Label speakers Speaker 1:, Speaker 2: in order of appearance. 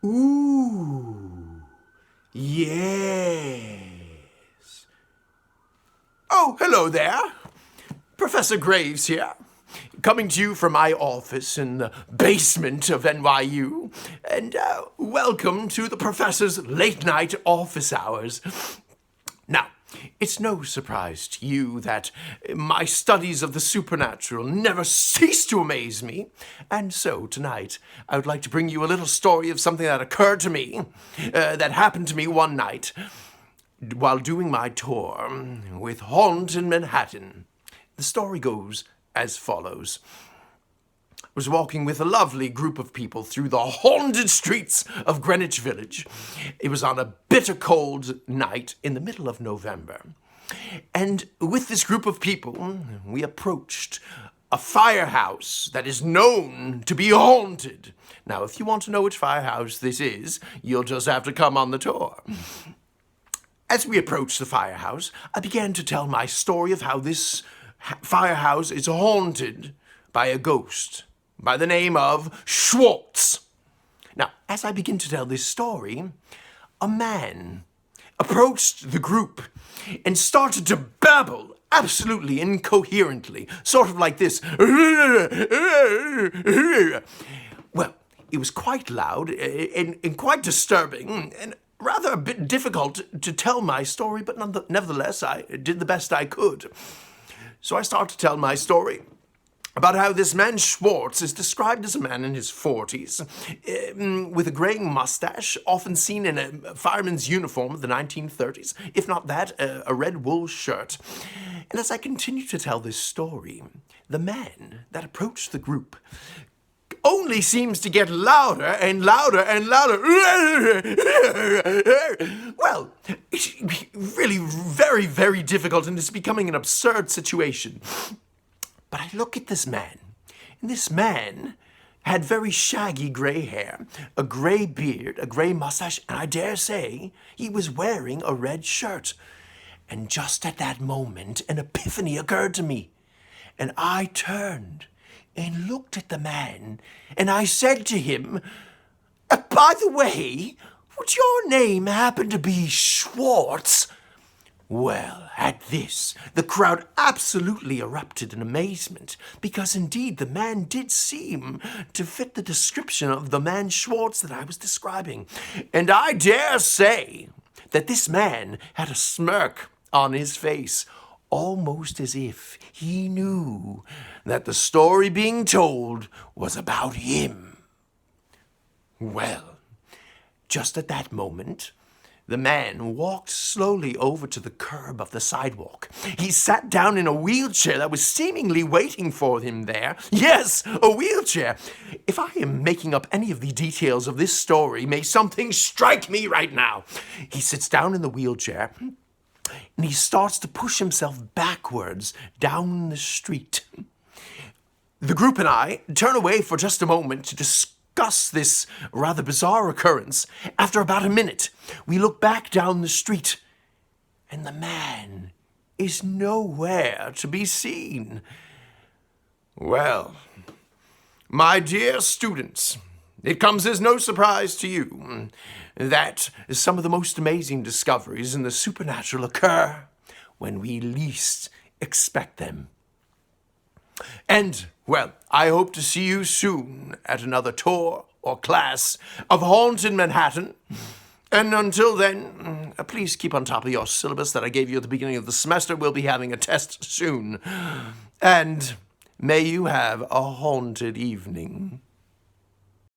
Speaker 1: Ooh, yes. Oh, hello there. Professor Graves here, coming to you from my office in the basement of NYU, and welcome to the professor's late-night office hours. Now, it's no surprise to you that my studies of the supernatural never cease to amaze me, and so tonight I would like to bring you a little story of something that occurred to me, that happened to me one night while doing my tour with Haunted Manhattan. The story goes as follows. I was walking with a lovely group of people through the haunted streets of Greenwich Village. It was on a bitter cold night in the middle of November. And with this group of people, we approached a firehouse that is known to be haunted. Now, if you want to know which firehouse this is, you'll just have to come on the tour. As we approached the firehouse, I began to tell my story of how this firehouse is haunted by a ghost by the name of Schwartz. Now, as I begin to tell this story, a man approached the group and started to babble absolutely incoherently, sort of like this. Well, it was quite loud and quite disturbing and rather a bit difficult to tell my story, but nevertheless, I did the best I could. So I start to tell my story about how this man Schwartz is described as a man in his 40s, with a graying mustache, often seen in a fireman's uniform of the 1930s, if not that, a red wool shirt. And as I continue to tell this story, the man that approached the group only seems to get louder and louder and louder. Well, it's really very, very difficult, and it's becoming an absurd situation. But I look at this man, and this man had very shaggy gray hair, a gray beard, a gray mustache, and I dare say he was wearing a red shirt. And just at that moment, an epiphany occurred to me, and I turned and looked at the man, and I said to him, by the way, would your name happen to be Schwartz? Well, at this, the crowd absolutely erupted in amazement, because indeed the man did seem to fit the description of the man Schwartz that I was describing. And I dare say that this man had a smirk on his face, almost as if he knew that the story being told was about him. Well, just at that moment, the man walked slowly over to the curb of the sidewalk. He sat down in a wheelchair that was seemingly waiting for him there. Yes, a wheelchair. If I am making up any of the details of this story, may something strike me right now. He sits down in the wheelchair, and he starts to push himself backwards down the street. The group and I turn away for just a moment to discuss this rather bizarre occurrence. After about a minute, we look back down the street, and the man is nowhere to be seen. Well, my dear students, it comes as no surprise to you that some of the most amazing discoveries in the supernatural occur when we least expect them. And, well, I hope to see you soon at another tour or class of Haunted Manhattan. And until then, please keep on top of your syllabus that I gave you at the beginning of the semester. We'll be having a test soon. And may you have a haunted evening.